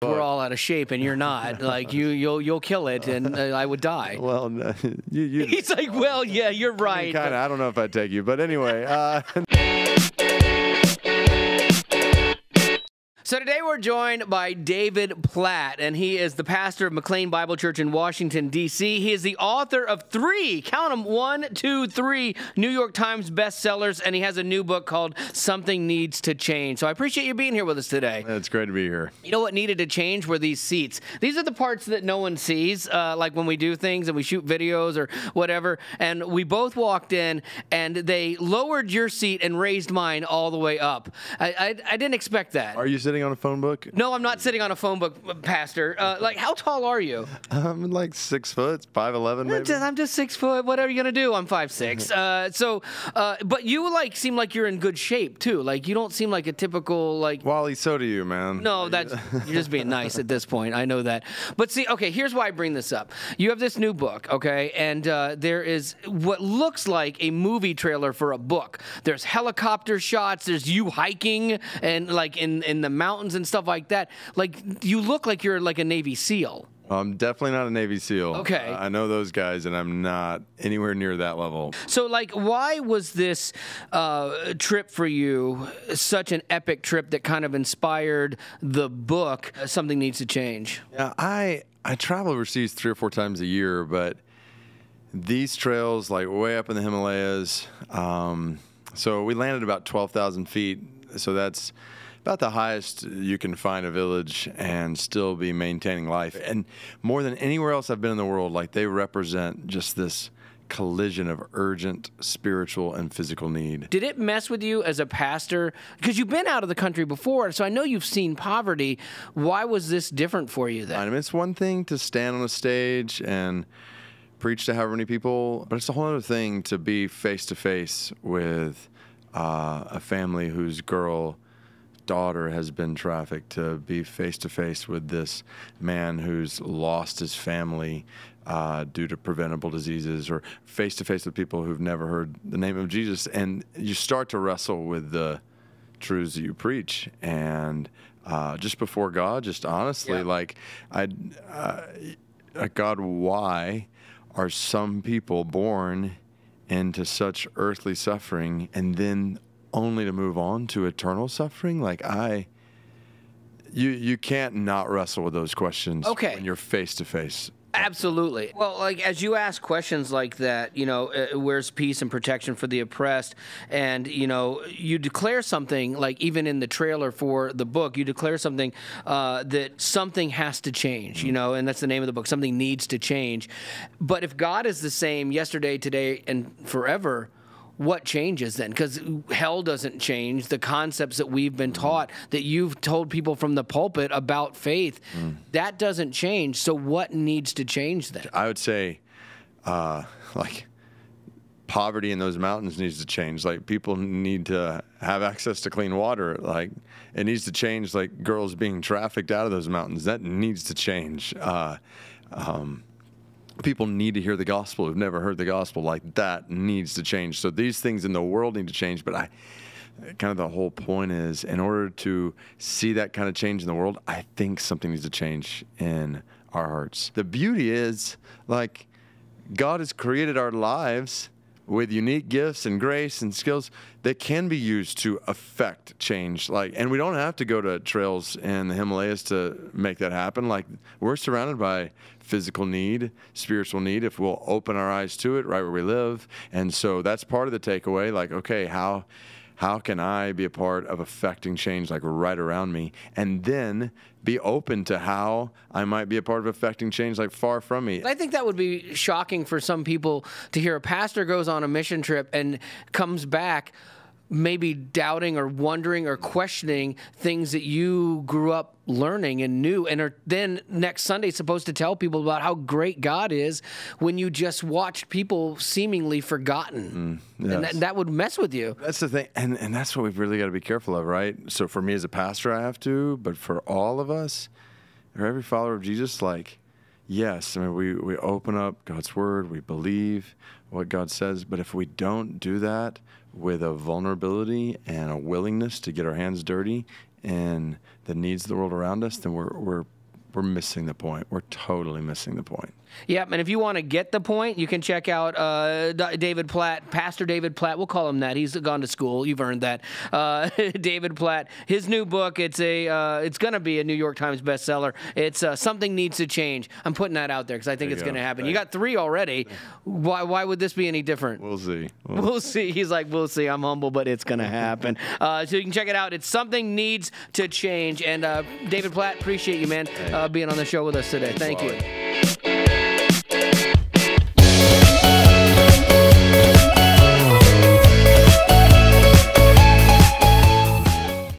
we're all out of shape and you're not. Like you'll kill it, and I would die. Well, no, He's like, well, yeah, you're right. Kind of. I don't know if I'd take you, but anyway. So today we're joined by David Platt, and he is the pastor of McLean Bible Church in Washington, D.C. He is the author of 3, count them, 1, 2, 3 New York Times bestsellers, and he has a new book called Something Needs to Change. So I appreciate you being here with us today. It's great to be here. You know what needed to change were these seats. These are the parts that no one sees, like when we do things and we shoot videos or whatever, and we both walked in, and they lowered your seat and raised mine all the way up. I didn't expect that. Are you sitting on a phone book? No, I'm not sitting on a phone book, Pastor. Like, how tall are you? I'm like 6 foot, 5'11", maybe. I'm just 6 foot. What are you gonna do? I'm 5'6". But you seem like you're in good shape too. Like, you don't seem like a typical Wally, so do you, man. No, you're just being nice at this point. I know that. But see, okay, here's why I bring this up. You have this new book, okay, and there is what looks like a movie trailer for a book. There's helicopter shots. There's you hiking and in the mountains and stuff like that. Like, you look like you're like a Navy SEAL. I'm definitely not a Navy SEAL. Okay. I know those guys, and I'm not anywhere near that level. So, why was this trip for you such an epic trip that kind of inspired the book, Something Needs to Change? Yeah, I travel overseas 3 or 4 times a year, but these trails, way up in the Himalayas, so we landed about 12,000 feet, so that's about the highest you can find a village and still be maintaining life. And more than anywhere else I've been in the world, they represent just this collision of urgent spiritual and physical need. Did it mess with you as a pastor? Because you've been out of the country before, so I know you've seen poverty. Why was this different for you then? I mean, it's one thing to stand on a stage and preach to however many people, but it's a whole other thing to be face-to-face with a family whose daughter has been trafficked, to be face-to-face with this man who's lost his family due to preventable diseases, or face-to-face with people who've never heard the name of Jesus. And you start to wrestle with the truths that you preach. And just before God, just honestly, God, why are some people born into such earthly suffering and then only to move on to eternal suffering? You can't not wrestle with those questions when you're face to face. Absolutely. Well, as you ask questions like that, where's peace and protection for the oppressed? And, you declare something, even in the trailer for the book, you declare something that something has to change, and that's the name of the book, Something Needs to Change. But if God is the same yesterday, today, and forever, what changes then? Because hell doesn't change. The concepts that we've been taught, that you've told people from the pulpit about faith, that doesn't change. So what needs to change then? I would say, poverty in those mountains needs to change. People need to have access to clean water. It needs to change. Girls being trafficked out of those mountains, that needs to change. People need to hear the gospel who've never heard the gospel. That needs to change. So these things in the world need to change. But the whole point is, in order to see that kind of change in the world, I think something needs to change in our hearts. The beauty is, God has created our lives with unique gifts and grace and skills that can be used to affect change. And we don't have to go to trails in the Himalayas to make that happen. We're surrounded by physical need, spiritual need, if we'll open our eyes to it right where we live. And so that's part of the takeaway. Okay, how can I be a part of affecting change right around me? And then be open to how I might be a part of affecting change far from me. I think that would be shocking for some people to hear a pastor goes on a mission trip and comes back maybe doubting or wondering or questioning things that you grew up learning and knew, and are then next Sunday supposed to tell people about how great God is when you just watched people seemingly forgotten. Yes. And that would mess with you. That's the thing, and that's what we've really got to be careful of, right? So for me as a pastor, I have to, but for all of us, or every follower of Jesus, yes, we open up God's word, we believe what God says, but if we don't do that with a vulnerability and a willingness to get our hands dirty in the needs of the world around us, then we're missing the point. We're totally missing the point. Yep, and if you want to get the point, you can check out David Platt, Pastor David Platt. We'll call him that. He's gone to school. You've earned that. David Platt. His new book. It's going to be a New York Times bestseller. It's Something Needs to Change. I'm putting that out there because I think it's going to happen. You got 3 already. Why would this be any different? We'll see. We'll see. He's like, we'll see. I'm humble, but it's going to happen. So you can check it out. It's Something Needs to Change. And David Platt, appreciate you, man, being on the show with us today. Thank you.